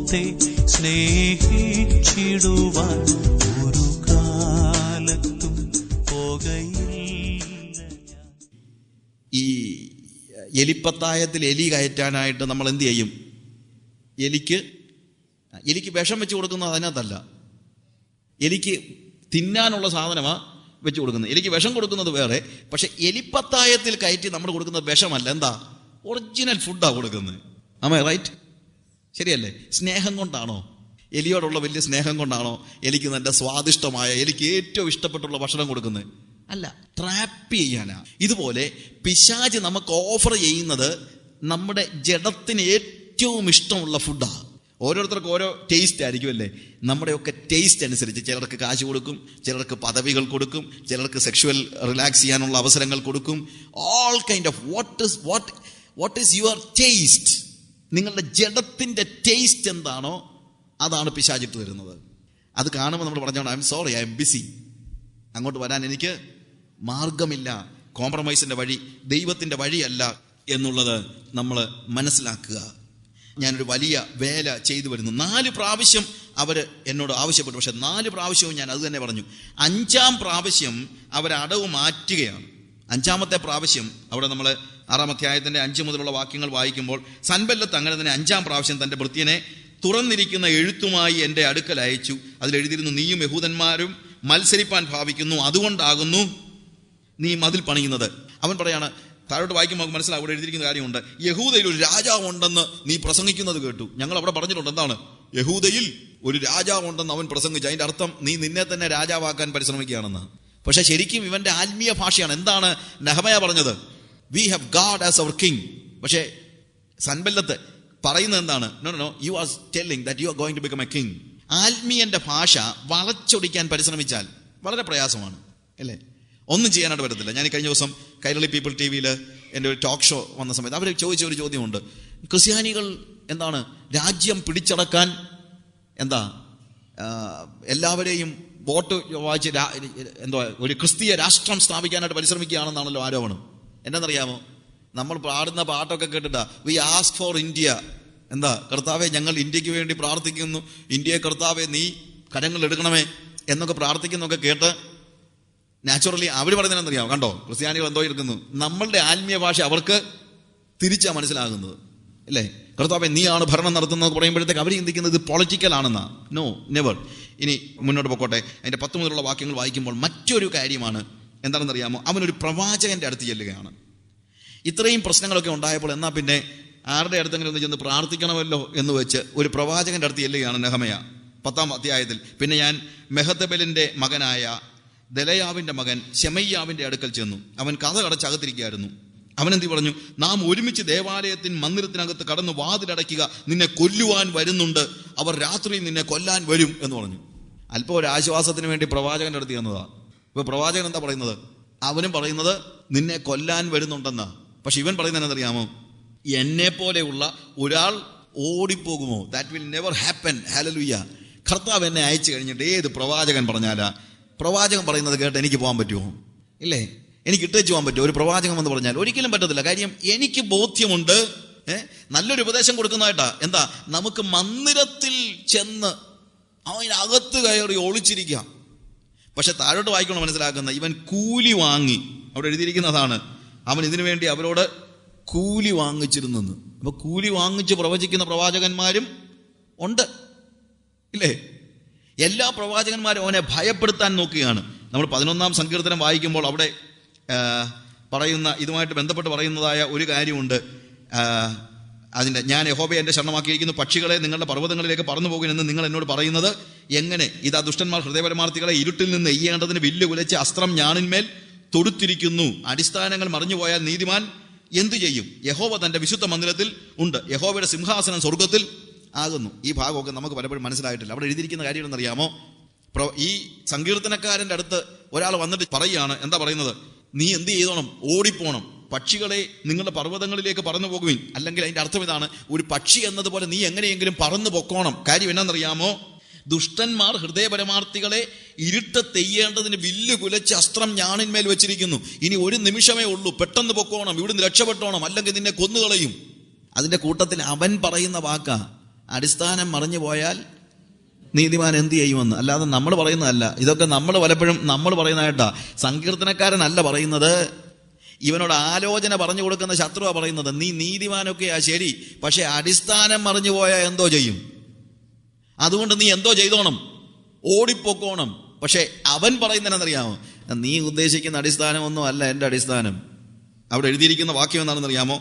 ഓർത്തെ സ്നേഹിച്ചിടുവാൻ ഒരു കാലത്തും പോകയില്ല. ഈ എലിപ്പത്തായത്തിൽ എലി കയറ്റാനായിട്ട് നമ്മൾ എന്ത് ചെയ്യും? എലിക്ക് വിഷം വെച്ച് കൊടുക്കുന്നത് അതിനകത്തല്ല, എലിക്ക് തിന്നാനുള്ള സാധനമാണ് വെച്ച് കൊടുക്കുന്നത്. എലിക്ക് വിഷം കൊടുക്കുന്നത് വേറെ. പക്ഷെ എലിപ്പത്തായത്തിൽ കയറ്റി നമ്മൾ കൊടുക്കുന്നത് വിഷമല്ല, എന്താ? ഒറിജിനൽ ഫുഡാണ് കൊടുക്കുന്നത്. ആമേ റൈറ്റ്? ശരിയല്ലേ? സ്നേഹം കൊണ്ടാണോ? എലിയോടുള്ള വലിയ സ്നേഹം കൊണ്ടാണോ എലിക്ക് നല്ല സ്വാദിഷ്ടമായ, എലിക്ക് ഏറ്റവും ഇഷ്ടപ്പെട്ടുള്ള ഭക്ഷണം കൊടുക്കുന്നത്? അല്ല, ട്രാപ്പ് ചെയ്യാനാ. ഇതുപോലെ പിശാച് നമുക്ക് ഓഫർ ചെയ്യുന്നത് നമ്മുടെ ജഡത്തിന് ഏറ്റവും ഇഷ്ടമുള്ള ഫുഡാണ്. ഓരോരുത്തർക്കും ഓരോ ടേസ്റ്റ് ആയിരിക്കും അല്ലേ? നമ്മുടെയൊക്കെ ടേസ്റ്റ് അനുസരിച്ച് ചിലർക്ക് കാശ് കൊടുക്കും, ചിലർക്ക് പദവികൾ കൊടുക്കും, ചിലർക്ക് സെക്ഷുവൽ റിലാക്സ് ചെയ്യാനുള്ള അവസരങ്ങൾ കൊടുക്കും. All kind of what is your taste? നിങ്ങളുടെ ജഡത്തിന്റെ ടേസ്റ്റ് എന്താണോ അതാണ് പിശാചിട്ട് വരുന്നത്. അത് കാണുമ്പോൾ നമ്മൾ പറഞ്ഞോണ്ട് I am sorry, I am busy, അങ്ങോട്ട് വരാൻ എനിക്ക് മാർഗമില്ല. കോംപ്രമൈസിന്റെ വഴി ദൈവത്തിന്റെ വഴിയല്ല എന്നുള്ളത് നമ്മൾ മനസ്സിലാക്കുക. ഞാനൊരു വലിയ വേല ചെയ്തു വരുന്നു. 4 പ്രാവശ്യം അവർ എന്നോട് ആവശ്യപ്പെട്ടു, പക്ഷെ 4 പ്രാവശ്യവും ഞാൻ അത് തന്നെ പറഞ്ഞു. 5-ാം പ്രാവശ്യം അവർ അടവ് മാറ്റുകയാണ്. 5-ാമത്തെ പ്രാവശ്യം അവിടെ നമ്മൾ 6-ാം അധ്യായത്തിന്റെ 5 മുതലുള്ള വാക്യങ്ങൾ വായിക്കുമ്പോൾ, സൻബല്ലത്ത് അങ്ങനെ തന്നെ 5-ാം പ്രാവശ്യം തന്റെ ഭൃത്യനെ തുറന്നിരിക്കുന്ന എഴുത്തുമായി എൻ്റെ അടുക്കൽ അയച്ചു. അതിലെഴുതിയിരുന്നു, നീയും യഹൂദന്മാരും മത്സരിപ്പാൻ ഭാവിക്കുന്നു, അതുകൊണ്ടാകുന്നു നീ മതിൽ പണിയുന്നത്. അവൻ പറയാണ്, താഴോട്ട് വായിക്കുമ്പോൾ നമുക്ക് മനസ്സിലാവും, അവിടെ എഴുതിയിരിക്കുന്ന കാര്യമുണ്ട്. യഹൂദയിൽ ഒരു രാജാവ് ഉണ്ടെന്ന് നീ പ്രസംഗിക്കുന്നത് കേട്ടു. ഞങ്ങൾ അവിടെ പറഞ്ഞിട്ടുണ്ട്, എന്താണ്? യഹൂദയിൽ ഒരു രാജാവ് ഉണ്ടെന്ന് അവൻ പ്രസംഗിച്ചു. അതിന്റെ അർത്ഥം നീ നിന്നെ തന്നെ രാജാവാക്കാൻ പരിശ്രമിക്കുകയാണെന്ന്. പക്ഷെ ശരിക്കും ഇവന്റെ ആത്മീയ ഭാഷയാണ്. എന്താണ് നെഹമയ പറഞ്ഞത്? We have God as our king. പക്ഷേ സൻബല്ലത്ത് പറയുന്നത് എന്താണ്? No, you are telling that you are going to become a king. ആത്മീയന്റെ ഭാഷ വളച്ചൊടിക്കാൻ പരിശ്രമിച്ചാൽ വളരെ പ്രയാസമാണ്, അല്ലേ? ഒന്നും ചെയ്യാനായിട്ട് പറ്റത്തില്ല. ഞാൻ ഈ കഴിഞ്ഞ ദിവസം കൈരളി പീപ്പിൾ TV-യിൽ എൻ്റെ ഒരു ടോക്ക് ഷോ വന്ന സമയത്ത് അവർ ചോദിച്ച ഒരു ചോദ്യമുണ്ട്. ക്രിസ്ത്യാനികൾ എന്താണ് രാജ്യം പിടിച്ചടക്കാൻ, എന്താ എല്ലാവരെയും വോട്ട് വായിച്ച് എന്തോ ഒരു ക്രിസ്തീയ രാഷ്ട്രം സ്ഥാപിക്കാനായിട്ട് പരിശ്രമിക്കുകയാണെന്നാണല്ലോ ആരോപണം. എന്താണെന്നറിയാമോ? നമ്മൾ പാടുന്ന പാട്ടൊക്കെ കേട്ടിട്ടാ, വി ആസ്ക് ഫോർ ഇന്ത്യ. എന്താ? കർത്താവെ, ഞങ്ങൾ ഇന്ത്യക്ക് വേണ്ടി പ്രാർത്ഥിക്കുന്നു, ഇന്ത്യയെ കർത്താവെ നീ കരങ്ങൾ എടുക്കണമേ എന്നൊക്കെ പ്രാർത്ഥിക്കുന്നൊക്കെ കേട്ട് നാച്ചുറലി അവർ പറയുന്നതെന്നറിയാമോ? കണ്ടോ, ക്രിസ്ത്യാനികൾ എന്തോ ഇരിക്കുന്നു. നമ്മളുടെ ആത്മീയ ഭാഷ അവർക്ക് തിരിച്ചാ മനസ്സിലാകുന്നത്, അല്ലേ? കർത്താവെ നീയാണ് ഭരണം നടത്തുന്നത് പറയുമ്പോഴത്തേക്ക് അവർ ചിന്തിക്കുന്നത് ഇത് പൊളിറ്റിക്കൽ ആണെന്നാ. No, never. ഇനി മുന്നോട്ട് പോയിക്കോട്ടെ. അതിന്റെ 10 മുതലുള്ള വാക്യങ്ങൾ വായിക്കുമ്പോൾ മറ്റൊരു കാര്യമാണ്. എന്താണെന്നറിയാമോ? അവനൊരു പ്രവാചകന്റെ അടുത്ത് ചെല്ലുകയാണ്. ഇത്രയും പ്രശ്നങ്ങളൊക്കെ ഉണ്ടായപ്പോൾ എന്നാ പിന്നെ ആരുടെ അടുത്തെങ്കിലും ഒന്ന് ചെന്ന് പ്രാർത്ഥിക്കണമല്ലോ എന്ന് വെച്ച് ഒരു പ്രവാചകന്റെ അടുത്ത് ചെല്ലുകയാണ് നെഹമയ 10-ാം അധ്യായത്തിൽ. പിന്നെ ഞാൻ മെഹത്തബലിന്റെ മകനായ ദലയാവിന്റെ മകൻ ശെമയ്യാവിന്റെ അടുക്കൽ ചെന്നു. അവൻ കഥ കടച്ചകത്തിരിക്കുകയായിരുന്നു. അവനെന്തി പറഞ്ഞു? നാം ഒരുമിച്ച് മന്ദിരത്തിനകത്ത് കടന്ന് വാതിലടയ്ക്കുക, നിന്നെ കൊല്ലുവാൻ വരുന്നുണ്ട്, അവർ രാത്രിയിൽ നിന്നെ കൊല്ലാൻ വരും എന്ന് പറഞ്ഞു. അല്പം ഒരു ആശ്വാസത്തിന് വേണ്ടി പ്രവാചകന്റെ അടുത്ത് ചെന്നതാ. ഇപ്പൊ പ്രവാചകൻ എന്താ പറയുന്നത്? അവനും പറയുന്നത് നിന്നെ കൊല്ലാൻ വരുന്നുണ്ടെന്നാ. പക്ഷെ ഇവൻ പറയുന്നത് എന്നറിയാമോ? എന്നെ പോലെയുള്ള ഒരാൾ ഓടിപ്പോകുമോ? That will never happen. Hallelujah. കർത്താവ് എന്നെ അയച്ചു കഴിഞ്ഞിട്ട് ഏത് പ്രവാചകൻ പറഞ്ഞാലാ പ്രവാചകൻ പറയുന്നത് കേട്ട് എനിക്ക് പോകാൻ പറ്റുമോ? ഇല്ലേ? എനിക്ക് ഇട്ടേച്ച് പോകാൻ പറ്റുമോ? ഒരു പ്രവാചകൻ എന്ന് പറഞ്ഞാൽ ഒരിക്കലും പറ്റത്തില്ല. കാര്യം എനിക്ക് ബോധ്യമുണ്ട്, നല്ലൊരു ഉപദേശം കൊടുക്കുന്നതായിട്ടാ. എന്താ? നമുക്ക് മന്ദിരത്തിൽ ചെന്ന് അവനകത്ത് കയറി ഒളിച്ചിരിക്കാം. പക്ഷെ താഴോട്ട് വായിക്കണം മനസ്സിലാക്കുന്ന, ഇവൻ കൂലി വാങ്ങി, അവിടെ എഴുതിയിരിക്കുന്നതാണ്, അവൻ ഇതിനു വേണ്ടി അവരോട് കൂലി വാങ്ങിച്ചിരുന്നെന്ന്. അപ്പൊ കൂലി വാങ്ങിച്ച് പ്രവചിക്കുന്ന പ്രവാചകന്മാരും ഉണ്ട്, ഇല്ലേ? എല്ലാ പ്രവാചകന്മാരും അവനെ ഭയപ്പെടുത്താൻ നോക്കുകയാണ്. നമ്മൾ 11-ാം സങ്കീർത്തനം വായിക്കുമ്പോൾ അവിടെ പറയുന്ന, ഇതുമായിട്ട് ബന്ധപ്പെട്ട് പറയുന്നതായ ഒരു കാര്യമുണ്ട്. അതിൻ്റെ ഞാൻ യഹോവയെ എൻ്റെ ശരണമാക്കിയിരിക്കുന്നു, പക്ഷികളെ നിങ്ങളുടെ പർവ്വതങ്ങളിലേക്ക് പറന്നു പോകുമെന്ന് നിങ്ങൾ എന്നോട് പറയുന്നത് എങ്ങനെ? ഇതാ ദുഷ്ടന്മാർ ഹൃദയപരമാർത്ഥികളെ ഇരുട്ടിൽ നിന്ന് എയ്യേണ്ടതിന് വില്ല് കുലച്ച് അസ്ത്രം ഞാണിന്മേൽ തൊടുത്തിരിക്കുന്നു. അടിസ്ഥാനങ്ങൾ മറിഞ്ഞുപോയാൽ നീതിമാൻ എന്തു ചെയ്യും? യഹോവ തൻ്റെ വിശുദ്ധ മന്ദിരത്തിൽ ഉണ്ട്, യഹോവയുടെ സിംഹാസനം സ്വർഗത്തിൽ ആകുന്നു. ഈ ഭാഗമൊക്കെ നമുക്ക് പലപ്പോഴും മനസ്സിലായിട്ടില്ല. അവിടെ എഴുതിയിരിക്കുന്ന കാര്യം എന്നറിയാമോ? ഈ സങ്കീർത്തനക്കാരൻ്റെ അടുത്ത് ഒരാൾ വന്നിട്ട് പറയുകയാണ്. എന്താ പറയുന്നത്? നീ എന്ത് ചെയ്തോണം? ഓടിപ്പോണം, പക്ഷികളെ നിങ്ങളുടെ പർവ്വതങ്ങളിലേക്ക് പറന്നു പോകുവിൻ. അല്ലെങ്കിൽ അതിന്റെ അർത്ഥം ഇതാണ്, ഒരു പക്ഷി എന്നതുപോലെ നീ എങ്ങനെയെങ്കിലും പറന്നു പൊക്കോണം. കാര്യം എന്നാണെന്നറിയാമോ? ദുഷ്ടന്മാർ ഹൃദയപരമാർത്ഥികളെ ഇരുട്ടെയ്യേണ്ടതിന് വില്ല് കുലച്ച് അസ്ത്രം ഞാണിന്മേൽ വെച്ചിരിക്കുന്നു. ഇനി ഒരു നിമിഷമേ ഉള്ളൂ, പെട്ടെന്ന് പൊക്കോണം, ഇവിടുന്ന് രക്ഷപ്പെട്ടോണം, അല്ലെങ്കിൽ നിന്നെ കൊന്നുകളയും. അതിന്റെ കൂട്ടത്തിൽ അവൻ പറയുന്ന വാക്കാ, അടിസ്ഥാനം മറിഞ്ഞു പോയാൽ നീതിമാൻ എന്ത് ചെയ്യുമെന്ന്. അല്ലാതെ നമ്മൾ പറയുന്നതല്ല. ഇതൊക്കെ നമ്മൾ പലപ്പോഴും നമ്മൾ പറയുന്നതായിട്ടാ. സങ്കീർത്തനക്കാരനല്ല പറയുന്നത്, ഇവനോട് ആലോചന പറഞ്ഞു കൊടുക്കുന്ന ശത്രുവാ പറയുന്നത്. നീ നീതിമാനൊക്കെയാ ശരി, പക്ഷെ അടിസ്ഥാനം മറിഞ്ഞു പോയാൽ എന്തോ ചെയ്യും, അതുകൊണ്ട് നീ എന്തോ ചെയ്തോണം, ഓടിപ്പോക്കോണം. പക്ഷെ അവൻ പറയുന്നതെന്നറിയാമോ, നീ ഉദ്ദേശിക്കുന്ന അടിസ്ഥാനമൊന്നും അല്ല എൻ്റെ അടിസ്ഥാനം. അവിടെ എഴുതിയിരിക്കുന്ന വാക്യം എന്താണെന്നറിയാമോ?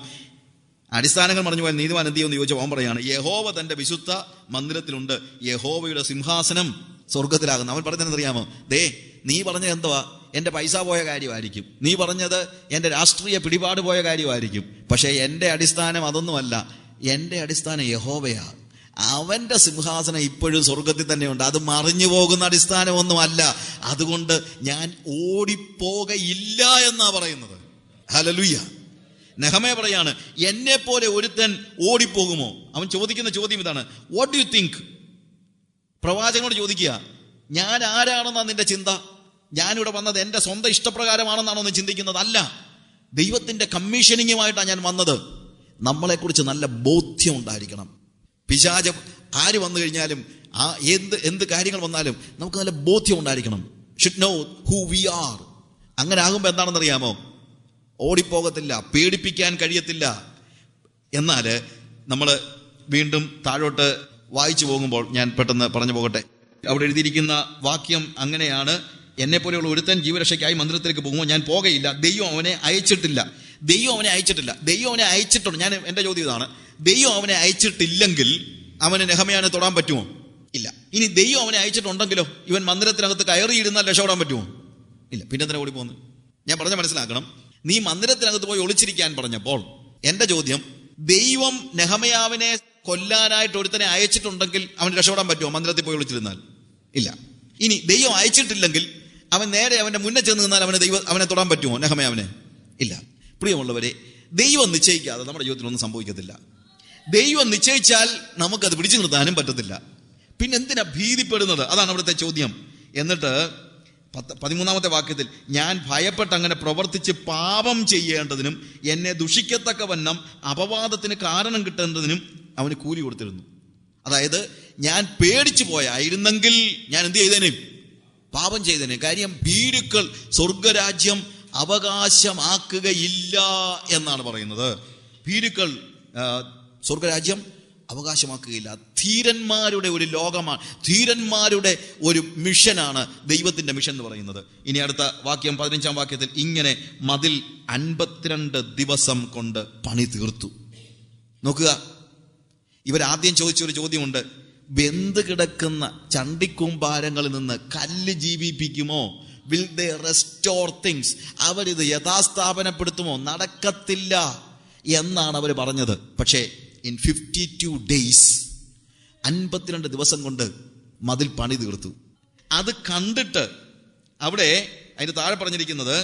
അടിസ്ഥാനങ്ങൾ മറിഞ്ഞു പോയാൽ നീതിമാൻ എന്ത് ചെയ്യുമെന്ന് ചോദിച്ചാൽ അവൻ പറയാണ്, യഹോവ തന്റെ വിശുദ്ധ മന്ദിരത്തിലുണ്ട്, യഹോവയുടെ സിംഹാസനം സ്വർഗത്തിലാകുന്നു. അവൻ പറഞ്ഞതെന്നറിയാമോ? ദേ, നീ പറഞ്ഞത് എന്തുവാ, എൻ്റെ പൈസ പോയ കാര്യമായിരിക്കും, നീ പറഞ്ഞത് എൻ്റെ രാഷ്ട്രീയ പിടിപാട് പോയ കാര്യമായിരിക്കും, പക്ഷേ എൻ്റെ അടിസ്ഥാനം അതൊന്നുമല്ല. എൻ്റെ അടിസ്ഥാനം യഹോവയാ. അവൻ്റെ സിംഹാസനം ഇപ്പോഴും സ്വർഗത്തിൽ തന്നെയുണ്ട്. അത് മറിഞ്ഞു പോകുന്ന അടിസ്ഥാനമൊന്നുമല്ല. അതുകൊണ്ട് ഞാൻ ഓടിപ്പോകയില്ല എന്നാ പറയുന്നത്. ഹല്ലേലൂയ. നെഹമ്യാ പറയാണ്, എന്നെ പോലെ ഒരുത്തൻ ഓടിപ്പോകുമോ? അവൻ ചോദിക്കുന്ന ചോദ്യം ഇതാണ്, വാട്ട് ഡു യു തിങ്ക്? പ്രവാചകനോട് ചോദിക്കുക, ഞാൻ ആരാണെന്നാ നിന്റെ ചിന്ത? ഞാനിവിടെ വന്നത് എൻ്റെ സ്വന്തം ഇഷ്ടപ്രകാരമാണെന്നാണോ നീ ചിന്തിക്കുന്നത്? അല്ല, ദൈവത്തിൻ്റെ കമ്മീഷനിങ്ങുമായിട്ടാണ് ഞാൻ വന്നത്. നമ്മളെക്കുറിച്ച് നല്ല ബോധ്യം ഉണ്ടായിരിക്കണം. പിശാച് ആര് വന്നു കഴിഞ്ഞാലും എന്ത് കാര്യങ്ങൾ വന്നാലും നമുക്ക് നല്ല ബോധ്യം ഉണ്ടായിരിക്കണം. Should know who we are. അങ്ങനെ ആകുമ്പോൾ എന്താണെന്നറിയാമോ? ഓടിപ്പോകത്തില്ല, പേടിപ്പിക്കാൻ കഴിയത്തില്ല. എന്നാൽ നമ്മൾ വീണ്ടും താഴോട്ട് വായിച്ചു പോകുമ്പോൾ ഞാൻ പെട്ടെന്ന് പറഞ്ഞു പോകട്ടെ. അവിടെ എഴുതിയിരിക്കുന്ന വാക്യം അങ്ങനെയാണ്, എന്നെ പോലെയുള്ള ഒരുത്തൻ ജീവരക്ഷയ്ക്കായി മന്ദിരത്തിലേക്ക് പോകുമ്പോൾ ഞാൻ പോകയില്ല. ദൈവം അവനെ അയച്ചിട്ടില്ല. ദൈവം അവനെ അയച്ചിട്ടുണ്ട്. ഞാൻ എൻ്റെ ചോദ്യം ഇതാണ്, ദൈവം അവനെ അയച്ചിട്ടില്ലെങ്കിൽ അവന് നെഹമ്യാനെ തൊടാൻ പറ്റുമോ? ഇല്ല. ഇനി ദൈവം അവനെ അയച്ചിട്ടുണ്ടെങ്കിലോ ഇവൻ മന്ദിരത്തിനകത്ത് കയറിയിരുന്നാൽ രക്ഷപ്പെടാൻ പറ്റുമോ? ഇല്ല. പിന്നെ എന്തിനാ ഓടിപ്പോകുന്നത്? ഞാൻ പറഞ്ഞ മനസ്സിലാക്കണം. നീ മന്ദിരത്തിനകത്ത് പോയി ഒളിച്ചിരിക്കാൻ പറഞ്ഞപ്പോൾ എൻ്റെ ചോദ്യം, ദൈവം നെഹമ്യാവിനെ കൊല്ലാനായിട്ട് ഒരുത്തനെ അയച്ചിട്ടുണ്ടെങ്കിൽ അവന് രക്ഷപ്പെടാൻ പറ്റുമോ മന്ദിരത്തിൽ പോയി ഒളിച്ചിരുന്നാൽ? ഇല്ല. ഇനി ദൈവം അയച്ചിട്ടില്ലെങ്കിൽ അവൻ നേരെ അവൻ്റെ മുന്നേ ചെന്ന് നിന്നാൽ അവനെ തൊടാൻ പറ്റുമോ നെഹമ്യാവിനെ? ഇല്ല. പ്രിയമുള്ളവരെ, ദൈവം നിശ്ചയിക്കാതെ നമ്മുടെ ജീവിതത്തിൽ ഒന്നും സംഭവിക്കത്തില്ല. ദൈവം നിശ്ചയിച്ചാൽ നമുക്കത് പിടിച്ചു നിർത്താനും പറ്റത്തില്ല. പിന്നെ എന്തിനാ ഭീതിപ്പെടുന്നത്? അതാണ് അവിടുത്തെ ചോദ്യം. എന്നിട്ട് 13-ാമത്തെ വാക്യത്തിൽ, ഞാൻ ഭയപ്പെട്ട് അങ്ങനെ പ്രവർത്തിച്ച് പാപം ചെയ്യേണ്ടതിനും എന്നെ ദുഷിക്കത്തക്കവണ്ണം അപവാദത്തിന് കാരണം കിട്ടേണ്ടതിനും അവന് കൂലി കൊടുത്തിരുന്നു. അതായത് ഞാൻ പേടിച്ചു പോയായിരുന്നെങ്കിൽ ഞാൻ എന്ത് ചെയ്തേനെ? പാപം ചെയ്തേനെ. കാര്യം ഭീരുക്കൾ സ്വർഗരാജ്യം അവകാശമാക്കുകയില്ല എന്നാണ് പറയുന്നത്. ഭീരുക്കൾ സ്വർഗരാജ്യം അവകാശമാക്കുകയില്ല. ധീരന്മാരുടെ ഒരു ലോകമാണ്, ധീരന്മാരുടെ ഒരു മിഷനാണ് ദൈവത്തിൻ്റെ മിഷൻ എന്ന് പറയുന്നത്. ഇനി അടുത്ത വാക്യം 15-ാം വാക്യത്തിൽ ഇങ്ങനെ, മതിൽ 52 ദിവസം കൊണ്ട് പണി തീർത്തു. നോക്കുക, ഇവരാദ്യം ചോദിച്ചൊരു ചോദ്യമുണ്ട്, വെന്ത് കിടക്കുന്ന ചണ്ടിക്കൂമ്പാരങ്ങളിൽ നിന്ന് കല്ല് ജീവിപ്പിക്കുമോ? Will they restore things? അവരിത് യഥാസ്ഥാപനപ്പെടുത്തുമോ? നടക്കത്തില്ല എന്നാണ് അവർ പറഞ്ഞത്. പക്ഷേ ഇൻ 52 days 52 ദിവസം കൊണ്ട് മതിൽ പണി തീർത്തു. അത് കണ്ടിട്ട് അവിടെ അതിന് താഴെ പറഞ്ഞിരിക്കുന്നത്,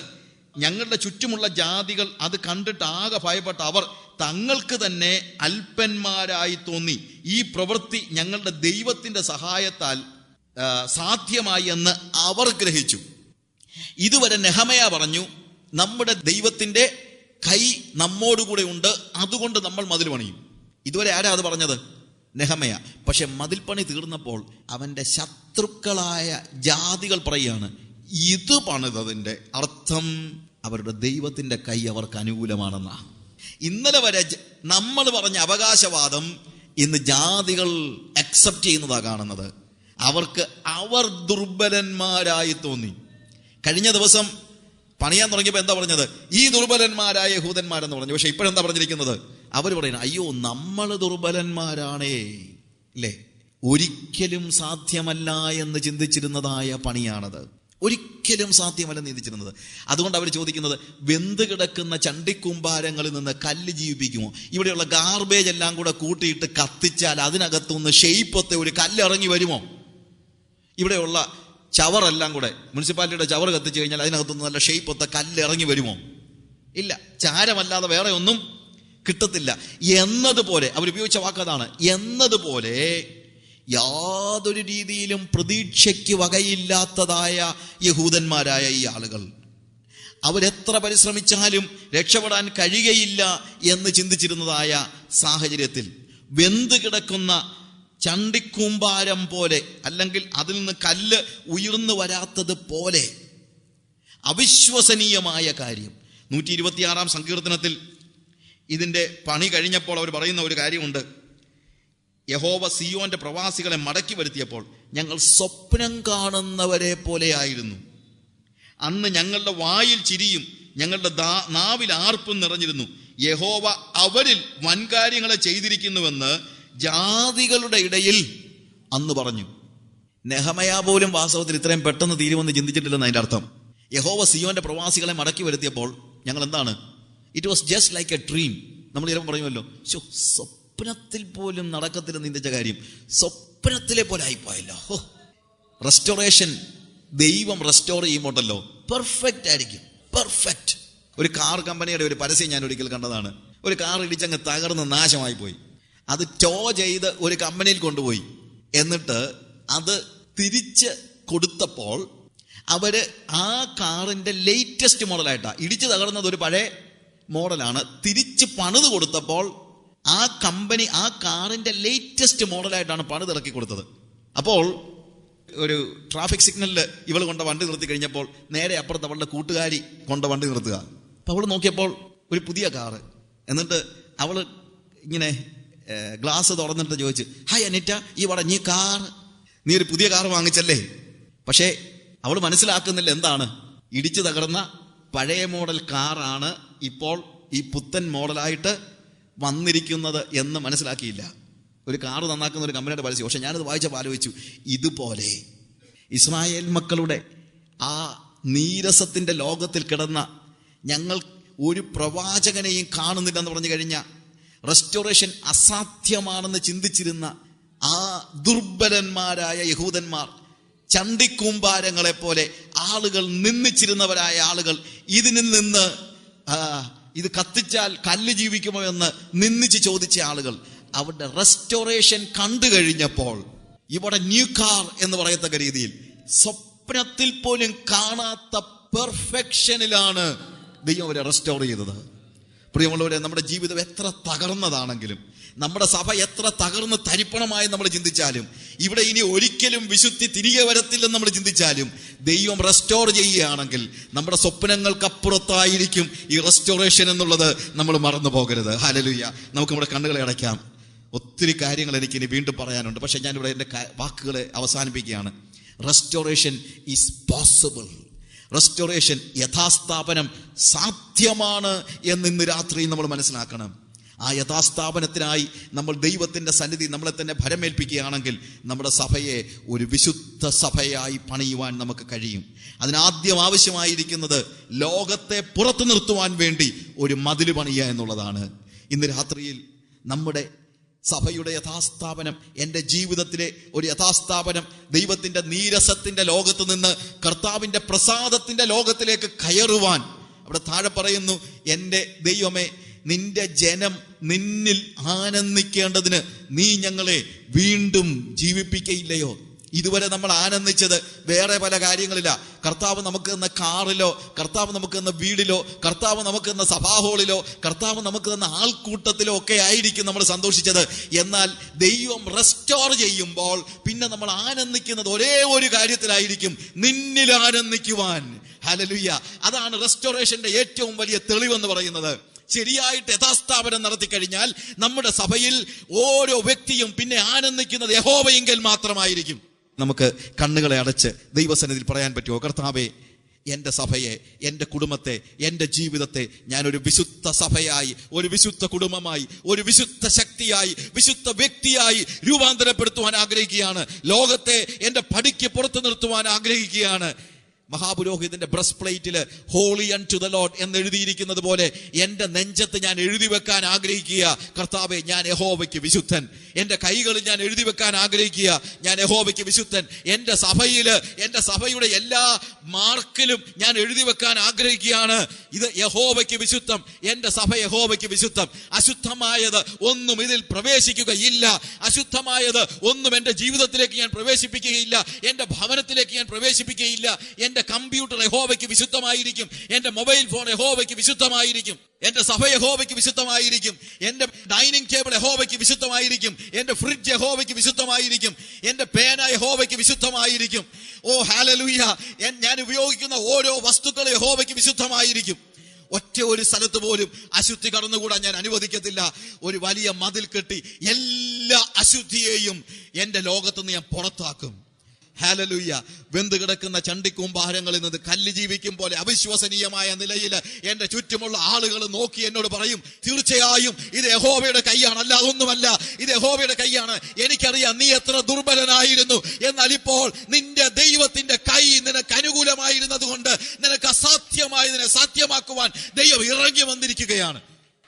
ഞങ്ങളുടെ ചുറ്റുമുള്ള ജാതികൾ അത് കണ്ടിട്ട് ആകെ ഭയപ്പെട്ട അവർ തങ്ങൾക്ക് തന്നെ അല്പന്മാരായി തോന്നി. ഈ പ്രവൃത്തി ഞങ്ങളുടെ ദൈവത്തിൻ്റെ സഹായത്താൽ സാധ്യമായി എന്ന് അവർ ഗ്രഹിച്ചു. ഇതുവരെ നെഹമ്യാ പറഞ്ഞു, നമ്മുടെ ദൈവത്തിൻ്റെ കൈ നമ്മോടുകൂടെ ഉണ്ട്, അതുകൊണ്ട് നമ്മൾ മതിൽ പണിയും. ഇതുവരെ ആരാ അത് പറഞ്ഞത്? നെഹമ്യാ. പക്ഷെ മതിൽപ്പണി തീർന്നപ്പോൾ അവൻ്റെ ശത്രുക്കളായ ജാതികൾ പറയുകയാണ്, ഇത് പണിതതിൻ്റെ അർത്ഥം അവരുടെ ദൈവത്തിൻ്റെ കൈ അവർക്ക് അനുകൂലമാണെന്നാ. ഇന്നലെ വരെ നമ്മൾ പറഞ്ഞ അവകാശവാദം ഇന്ന് ജാതികൾ അക്സെപ്റ്റ് ചെയ്യുന്നതാ കാണുന്നത്. അവർക്ക് അവർ ദുർബലന്മാരായി തോന്നി. കഴിഞ്ഞ ദിവസം പണിയാൻ തുടങ്ങിയപ്പോൾ എന്താ പറഞ്ഞത്? ഈ ദുർബലന്മാരായ യഹൂദന്മാരെന്ന് പറഞ്ഞു. പക്ഷെ ഇപ്പോഴെന്താ പറഞ്ഞിരിക്കുന്നത്? അവർ പറയുന്നത്, അയ്യോ നമ്മൾ ദുർബലന്മാരാണേ അല്ലേ. ഒരിക്കലും സാധ്യമല്ല എന്ന് ചിന്തിച്ചിരുന്നതായ പണിയാണത്. ഒരിക്കലും സാധ്യമല്ലെന്ന് ചിന്തിച്ചിരുന്നത്. അതുകൊണ്ട് അവർ ചോദിക്കുന്നത്, വെന്ത് കിടക്കുന്ന ചണ്ടിക്കൂമ്പാരങ്ങളിൽ നിന്ന് കല്ല് ജീവിപ്പിക്കുമോ? ഇവിടെയുള്ള ഗാർബേജ് എല്ലാം കൂടെ കൂട്ടിയിട്ട് കത്തിച്ചാൽ അതിനകത്തുനിന്ന് ഷെയ്പ്പത്തെ ഒരു കല്ല് ഇറങ്ങി വരുമോ? ഇവിടെയുള്ള ചവറെല്ലാം കൂടെ, മുനിസിപ്പാലിറ്റിയുടെ ചവർ കത്തിച്ചു കഴിഞ്ഞാൽ അതിനകത്തുനിന്ന് നല്ല ഷെയ്പ്പൊത്ത കല്ല് ഇറങ്ങി വരുമോ? ഇല്ല. ചാരമല്ലാതെ വേറെ ഒന്നും കിട്ടത്തില്ല. എന്നതുപോലെ അവരുപയോഗിച്ച വാക്കതാണ്, എന്നതുപോലെ യാതൊരു രീതിയിലും പ്രതീക്ഷയ്ക്ക് വകയില്ലാത്തതായ യഹൂദന്മാരായ ഈ ആളുകൾ, അവരെത്ര പരിശ്രമിച്ചാലും രക്ഷപ്പെടാൻ കഴിയുകയില്ല എന്ന് ചിന്തിച്ചിരുന്നതായ സാഹചര്യത്തിൽ വെന്ത് കിടക്കുന്ന ചണ്ടിക്കൂമ്പാരം പോലെ, അല്ലെങ്കിൽ അതിൽ നിന്ന് കല്ല് ഉയർന്നു വരാത്തത് പോലെ അവിശ്വസനീയമായ കാര്യം. 126 സങ്കീർത്തനത്തിൽ ഇതിൻ്റെ പണി കഴിഞ്ഞപ്പോൾ അവർ പറയുന്ന ഒരു കാര്യമുണ്ട്. യഹോവ സിയോന്റെ പ്രവാസികളെ മടക്കി വരുത്തിയപ്പോൾ ഞങ്ങൾ സ്വപ്നം കാണുന്നവരെ പോലെയായിരുന്നു. അന്ന് ഞങ്ങളുടെ വായിൽ ചിരിയും ഞങ്ങളുടെ നാവിൽ ആർപ്പും നിറഞ്ഞിരുന്നു. യഹോവ അവരിൽ വൻകാര്യങ്ങളെ ചെയ്തിരിക്കുന്നുവെന്ന് ജാതികളുടെ ഇടയിൽ അന്ന് പറഞ്ഞു. നെഹമയാ പോലും വാസ്തവത്തിൽ ഇത്രയും പെട്ടെന്ന് തീരുമെന്ന് ചിന്തിച്ചിട്ടില്ലെന്ന് അതിൻ്റെ അർത്ഥം. യഹോവ സിയോന്റെ പ്രവാസികളെ മടക്കി വരുത്തിയപ്പോൾ ഞങ്ങൾ എന്താണ്, it was just like A dream. നമ്മൾ ചിലപ്പോൾ പറയുമല്ലോ, സ്വപ്നത്തിൽ പോലും നടക്കത്തില്ലെന്ന് ചിന്തിച്ച കാര്യം സ്വപ്നത്തിലെ പോലെ ആയിപ്പോയല്ലോ. റെസ്റ്റോറേഷൻ ദൈവം റെസ്റ്റോർ ചെയ്യുമ്പോണ്ടല്ലോ പെർഫെക്റ്റ് ആയിരിക്കും, പെർഫെക്റ്റ്. ഒരു കാർ കമ്പനിയുടെ ഒരു പരസ്യം ഞാൻ ഒരിക്കൽ കണ്ടതാണ്. ഒരു കാർ ഇടിച്ചങ്ങ് തകർന്ന് നാശമായി പോയി. അത് ടോ ചെയ്ത് ഒരു കമ്പനിയിൽ കൊണ്ടുപോയി. എന്നിട്ട് അത് തിരിച്ച് കൊടുത്തപ്പോൾ അവര് ആ കാറിന്റെ ലേറ്റസ്റ്റ് മോഡലായിട്ടാണ്, ഇടിച്ചു തകർന്നത് ഒരു പഴയ മോഡലാണ്, തിരിച്ച് പണിത് കൊടുത്തപ്പോൾ ആ കമ്പനി ആ കാറിന്റെ ലേറ്റസ്റ്റ് മോഡലായിട്ടാണ് പണിതിറക്കി കൊടുത്തത്. അപ്പോൾ ഒരു ട്രാഫിക് സിഗ്നലിൽ ഇവൾ കൊണ്ട വണ്ടി നിർത്തി കഴിഞ്ഞപ്പോൾ നേരെ അപ്പുറത്ത് അവളുടെ കൂട്ടുകാരി കൊണ്ട വണ്ടി നിർത്തുക. അപ്പോൾ അവൾ നോക്കിയപ്പോൾ ഒരു പുതിയ കാറ്. എന്നിട്ട് അവൾ ഇങ്ങനെ ഗ്ലാസ് തുറന്നിട്ട് ചോദിച്ചു, ഹായ് അനിറ്റ, ഈ നീ കാർ, നീ ഒരു പുതിയ കാർ വാങ്ങിച്ചല്ലേ? പക്ഷേ അവൾ മനസ്സിലാക്കുന്നില്ല എന്താണ്, ഇടിച്ചു തകർന്ന പഴയ മോഡൽ കാറാണ് ഇപ്പോൾ ഈ പുത്തൻ മോഡലായിട്ട് വന്നിരിക്കുന്നത് എന്ന് മനസ്സിലാക്കിയില്ല. ഒരു കാറ് നന്നാക്കുന്ന ഒരു കമ്പനിയുടെ പരസ്യം. പക്ഷെ ഞാനത് വായിച്ചപ്പോൾ ആലോചിച്ചു, ഇതുപോലെ ഇസ്രായേൽ മക്കളുടെ ആ നീരസത്തിന്റെ ലോകത്തിൽ കിടന്ന ഞങ്ങൾ ഒരു പ്രവാചകനെയും കാണുന്നില്ലെന്ന് പറഞ്ഞു കഴിഞ്ഞാൽ റെസ്റ്റോറേഷൻ അസാധ്യമാണെന്ന് ചിന്തിച്ചിരുന്ന ആ ദുർബലന്മാരായ യഹൂദന്മാർ, ചണ്ടിക്കൂമ്പാരങ്ങളെ പോലെ ആളുകൾ നിന്ദിച്ചിരുന്നവരായ ആളുകൾ, ഇതിൽ നിന്ന് ഇത് കത്തിച്ചാൽ കല്ല് ജീവിക്കുമോ എന്ന് നിന്ദിച്ച് ചോദിച്ച ആളുകൾ, അവരുടെ റെസ്റ്റോറേഷൻ കണ്ടു കഴിഞ്ഞപ്പോൾ ഇവിടെ ന്യൂ കാർ എന്ന് പറയത്തക്ക രീതിയിൽ സ്വപ്നത്തിൽ പോലും കാണാത്ത പെർഫെക്ഷനിലാണ് ദൈവം അവരെ റെസ്റ്റോർ ചെയ്തത്. പ്രിയമുള്ളവരെ, നമ്മുടെ ജീവിതം എത്ര തകർന്നതാണെങ്കിലും, നമ്മുടെ സഭ എത്ര തകർന്ന് തരിപ്പണമായി നമ്മൾ ചിന്തിച്ചാലും, ഇവിടെ ഇനി ഒരിക്കലും വിശുദ്ധി തിരികെ വരത്തില്ലെന്ന് നമ്മൾ ചിന്തിച്ചാലും, ദൈവം റെസ്റ്റോർ ചെയ്യുകയാണെങ്കിൽ നമ്മുടെ സ്വപ്നങ്ങൾക്കപ്പുറത്തായിരിക്കും ഈ റെസ്റ്റോറേഷൻ എന്നുള്ളത് നമ്മൾ മറന്നു പോകരുത്. ഹല്ലേലൂയ. നമുക്ക് നമ്മുടെ കണ്ണുകളെ അടയ്ക്കാം. ഒത്തിരി കാര്യങ്ങൾ എനിക്കിനി വീണ്ടും പറയാനുണ്ട്. പക്ഷെ ഞാനിവിടെ എൻ്റെ വാക്കുകളെ അവസാനിപ്പിക്കുകയാണ്. Restoration is possible. റെസ്റ്റോറേഷൻ, യഥാസ്ഥാപനം സാധ്യമാണ് എന്ന് ഇന്ന് രാത്രി നമ്മൾ മനസ്സിലാക്കണം. ആ യഥാസ്ഥാപനത്തിനായി നമ്മൾ ദൈവത്തിൻ്റെ സന്നിധി നമ്മളെ തന്നെ ഭരമേൽപ്പിക്കുകയാണെങ്കിൽ നമ്മുടെ സഭയെ ഒരു വിശുദ്ധ സഭയായി പണിയുവാൻ നമുക്ക് കഴിയും. അതിനാദ്യം ആവശ്യമായിരിക്കുന്നത് ലോകത്തെ പുറത്തു നിർത്തുവാൻ വേണ്ടി ഒരു മതില് പണിയുക എന്നുള്ളതാണ്. ഇന്ന് രാത്രിയിൽ നമ്മുടെ സഭയുടെ യഥാസ്ഥാപനം, എൻ്റെ ജീവിതത്തിലെ ഒരു യഥാസ്ഥാപനം, ദൈവത്തിൻ്റെ നീരസത്തിൻ്റെ ലോകത്ത് നിന്ന് കർത്താവിൻ്റെ പ്രസാദത്തിൻ്റെ ലോകത്തിലേക്ക് കയറുവാൻ, അവിടെ താഴെ പറയുന്നു, എൻ്റെ ദൈവമേ, നിന്റെ ജനം നിന്നിൽ ആനന്ദിക്കേണ്ടതിന് നീ ഞങ്ങളെ വീണ്ടും ജീവിപ്പിക്കയില്ലയോ? ഇതുവരെ നമ്മൾ ആനന്ദിച്ചത് വേറെ പല കാര്യങ്ങളില്ല. കർത്താവ് നമുക്ക് തന്ന കാറിലോ, കർത്താവ് നമുക്ക് തന്ന വീടിലോ, കർത്താവ് നമുക്ക് തന്ന സഭാഹോളിലോ, കർത്താവ് നമുക്ക് തന്ന ആൾക്കൂട്ടത്തിലോ ഒക്കെ ആയിരിക്കും നമ്മൾ സന്തോഷിച്ചത്. എന്നാൽ ദൈവം റെസ്റ്റോർ ചെയ്യുമ്പോൾ പിന്നെ നമ്മൾ ആനന്ദിക്കുന്നത് ഒരേ ഒരു കാര്യത്തിലായിരിക്കും, നിന്നിൽ ആനന്ദിക്കുവാൻ. ഹല്ലേലൂയ. അതാണ് റെസ്റ്റോറേഷന്റെ ഏറ്റവും വലിയ തെളിവെന്ന് പറയുന്നത്. ശരിയായിട്ട് യഥാസ്ഥാപനം നടത്തി കഴിഞ്ഞാൽ നമ്മുടെ സഭയിൽ ഓരോ വ്യക്തിയും പിന്നെ ആനന്ദിക്കുന്നത് യഹോവയെങ്കിൽ മാത്രമായിരിക്കും. നമുക്ക് കണ്ണുകളെ അടച്ച് ദൈവസന്നിധിയിൽ പറയാൻ പറ്റുമോ, കർത്താവേ, എൻ്റെ സഭയെ, എൻ്റെ കുടുംബത്തെ, എൻ്റെ ജീവിതത്തെ ഞാനൊരു വിശുദ്ധ സഭയായി, ഒരു വിശുദ്ധ കുടുംബമായി, ഒരു വിശുദ്ധ ശക്തിയായി, വിശുദ്ധ വ്യക്തിയായി രൂപാന്തരപ്പെടുത്തുവാൻ ആഗ്രഹിക്കുകയാണ്. ലോകത്തെ എൻ്റെ പടിക്ക് പുറത്തു നിർത്തുവാൻ ആഗ്രഹിക്കുകയാണ്. മഹാപുരോഹിതന്റെ ബ്രസ്റ്റ് പ്ലേറ്റില് ഹോളി അൺടു ദ ലോർഡ് എന്ന് എഴുതിയിരിക്കുന്നത് പോലെ എൻ്റെ നെഞ്ചത്ത് ഞാൻ എഴുതി വെക്കാൻ ആഗ്രഹിക്കുക, കർത്താവേ, ഞാൻ യഹോവയ്ക്ക് വിശുദ്ധൻ. എൻ്റെ കൈകളിൽ ഞാൻ എഴുതി വെക്കാൻ ആഗ്രഹിക്കുക, ഞാൻ യഹോവയ്ക്ക് വിശുദ്ധൻ. എൻ്റെ സഭയില്, എൻ്റെ സഭയുടെ എല്ലാ മാർക്കിലും ഞാൻ എഴുതി വെക്കാൻ ആഗ്രഹിക്കുകയാണ്, ഇത് യഹോവയ്ക്ക് വിശുദ്ധം, എൻ്റെ സഭ യഹോവയ്ക്ക് വിശുദ്ധം. അശുദ്ധമായത് ഒന്നും ഇതിൽ പ്രവേശിക്കുകയില്ല. അശുദ്ധമായത് ഒന്നും എൻ്റെ ജീവിതത്തിലേക്ക് ഞാൻ പ്രവേശിപ്പിക്കുകയില്ല, എൻ്റെ ഭവനത്തിലേക്ക് ഞാൻ പ്രവേശിപ്പിക്കുകയില്ല, എൻ്റെ എന്റെ കമ്പ്യൂട്ടർ യഹോവയ്ക്ക് വിശുദ്ധമായിരിക്കും, എന്റെ മൊബൈൽ ഫോൺ യഹോവയ്ക്ക് വിശുദ്ധമായിരിക്കും, എന്റെ സഭ യഹോവയ്ക്ക് വിശുദ്ധമായിരിക്കും, എന്റെ ഡൈനിങ് ടേബിൾ യഹോവയ്ക്ക് വിശുദ്ധമായിരിക്കും, എന്റെ ഫ്രിഡ്ജ് യഹോവയ്ക്ക് വിശുദ്ധമായിരിക്കും, എന്റെ പേന യഹോവയ്ക്ക് വിശുദ്ധമായിരിക്കും. ഓ ഹല്ലേലൂയ! ഞാൻ ഉപയോഗിക്കുന്ന ഓരോ വസ്തുക്കളും യഹോവയ്ക്ക് വിശുദ്ധമായിരിക്കും. ഒറ്റ ഒരു സ്ഥലത്ത് പോലും അശുദ്ധി കടന്നുകൂടാൻ ഞാൻ അനുവദിക്കത്തില്ല. ഒരു വലിയ മതിൽ കെട്ടി എല്ലാ അശുദ്ധിയെയും എന്റെ ലോകത്തുനിന്ന് ഞാൻ പുറത്താക്കും. ഹല്ലേലൂയ! വെന്ത് കിടക്കുന്ന ചണ്ടിക്കൂമ്പാരങ്ങളിൽ നിന്ന് കല്ല് ജീവിക്കും പോലെ അവിശ്വസനീയമായ നിലയിൽ എന്റെ ചുറ്റുമുള്ള ആളുകൾ നോക്കി എന്നോട് പറയും, തീർച്ചയായും ഇത് യഹോവയുടെ കൈയാണ്, അല്ലാതെ ഒന്നുമല്ല, ഇത് യഹോവയുടെ കൈയാണ്. എനിക്കറിയാം നീ എത്ര ദുർബലനായിരുന്നു, എന്നാൽ ഇപ്പോൾ നിന്റെ ദൈവത്തിന്റെ കൈ നിനക്ക് അനുകൂലമായിരുന്നത് കൊണ്ട് നിനക്ക് അസാധ്യമായതിനെ സാധ്യമാക്കുവാൻ ദൈവം ഇറങ്ങി വന്നിരിക്കുകയാണ്.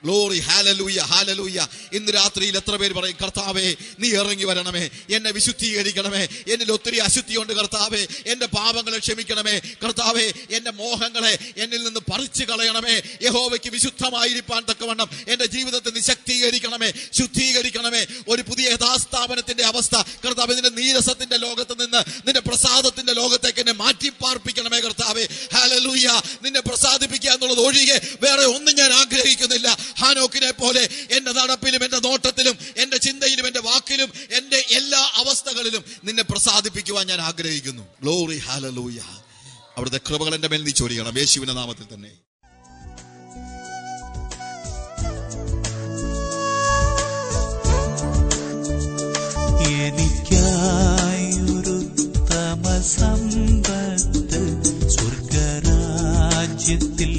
Glory, hallelujah, hallelujah. ഇന്ന് രാത്രിയിൽ എത്ര പേര് പറയും, കർത്താവേ നീ ഇറങ്ങി വരണമേ, എന്നെ വിശുദ്ധീകരിക്കണമേ, എന്നിൽ ഒത്തിരി അശുദ്ധിയുണ്ട് കർത്താവേ, എന്റെ പാപങ്ങളെ ക്ഷമിക്കണമേ കർത്താവേ, എന്റെ മോഹങ്ങളെ എന്നിൽ നിന്ന് പറിച്ചു കളയണമേ, യഹോവയ്ക്ക് വിശുദ്ധമായിരിക്കാൻ തക്കവണ്ണം എന്റെ ജീവിതത്തെ നീ ശക്തീകരിക്കണമേ, ശുദ്ധീകരിക്കണമേ. ഒരു പുതിയ യഥാസ്ഥാപനത്തിന്റെ അവസ്ഥ കർത്താവേ, നിന്റെ നീരസത്തിന്റെ ലോകത്ത് നിന്ന് നിന്റെ പ്രസാദത്തിന്റെ ലോകത്തേക്ക് എന്നെ മാറ്റിപ്പാർപ്പിക്കണമേ കർത്താവേ. ഹല്ലേലൂയ! നിന്നെ പ്രസാദിപ്പിക്കുക എന്നുള്ളത് ഒഴികെ വേറെ ഒന്നും ഞാൻ ആഗ്രഹിക്കുന്നില്ല. ഹാനോക്കിനെ പോലെ എന്റെ നടപ്പിലും എന്റെ നോട്ടത്തിലും എന്റെ ചിന്തയിലും എന്റെ വാക്കിലും എന്റെ എല്ലാ അവസ്ഥകളിലും നിന്നെ പ്രസാദിപ്പിക്കുവാൻ ഞാൻ ആഗ്രഹിക്കുന്നു. Glory, hallelujah! അവിടുത്തെ കൃപകൾ എന്റെ മേൽ നീ ചൊരിയണം, യേശുവിന്റെ നാമത്തിൽ തന്നെ. എനിക്കായൊരു തമസമ്പത്ത് സ്വർഗരാജ്യത്തിൽ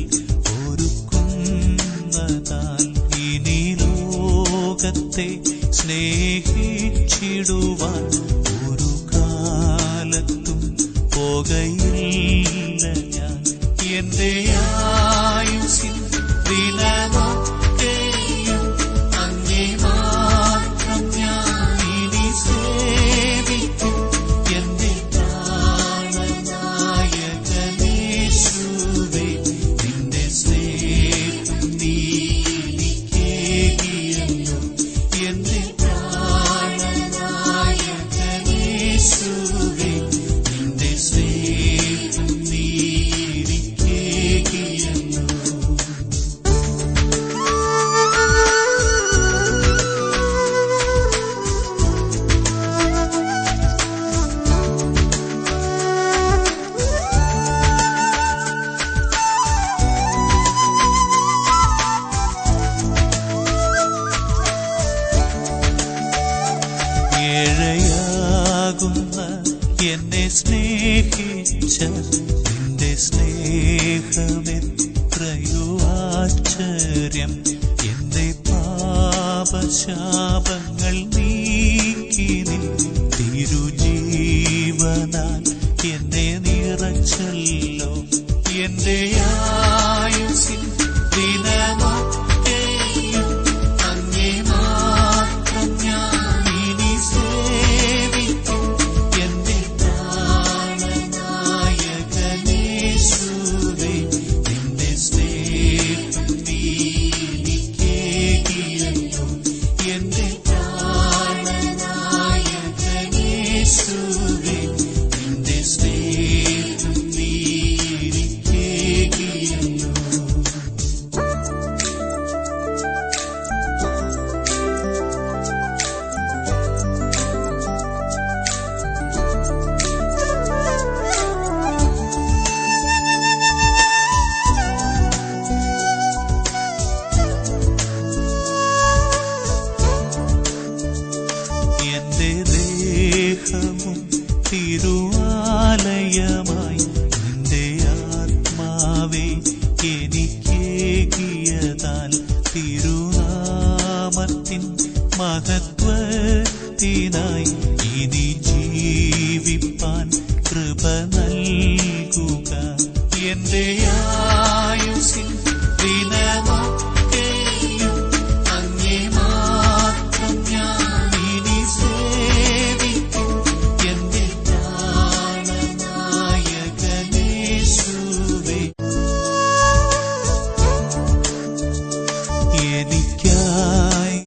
ഇനി ലോകത്തെ സ്നേഹിച്ചിടുവാൻ ഒരു കാലത്തും പോകയില്ല ഞാൻ. എന്റെ ആയുസ്സിൻ ദിനമൊക്കെയും അങ്ങേ മാത്രം ഞാൻ ഇനി സേവിക്കും. എന്റെ പ്രാണനായകനേശുവേ, നിന്റെ സ്നേഹം നീ എന്റെ പ്രാണനായകനേശുവേ, നിന്റെ സ്നേഹം നീരിക്കേകിയല്ലോ. എന്നെ സ്നേഹിച്ച നിന്റെ സ്നേഹമെത്രയോ ആശ്ചര്യം. എന്റെ പാപശാപങ്ങൾ നീക്കി നിൻ തിരുജീവനാൽ എന്നെ നിറച്ചല്ലോ. എന്റെ ആയുസ്സിൻ ദിനമൊക്കെയും അങ്ങേ മാത്രം ഞാൻ ഇനി സേവിക്കും. എന്റെ പ്രാണനായകനേശുവേ, നിന്റെ സ്നേഹം നീരിക്കേകിയല്ലോ. എന്റെ പ്രാണനായകനേശുവേ, നിന്റെ സ്നേഹം നീരിക്കേകിയല്ലോ. എന്റെ ദേഹവും തിരുവാലയമായി നിന്റെ ആത്മാവേ എനിക്കേകിയതാൽ തിരുനാമത്തിൻ മഹത്വത്തിനായി ഇനി ജീവിപ്പാൻ കൃപ നൽകുക. എന്റെ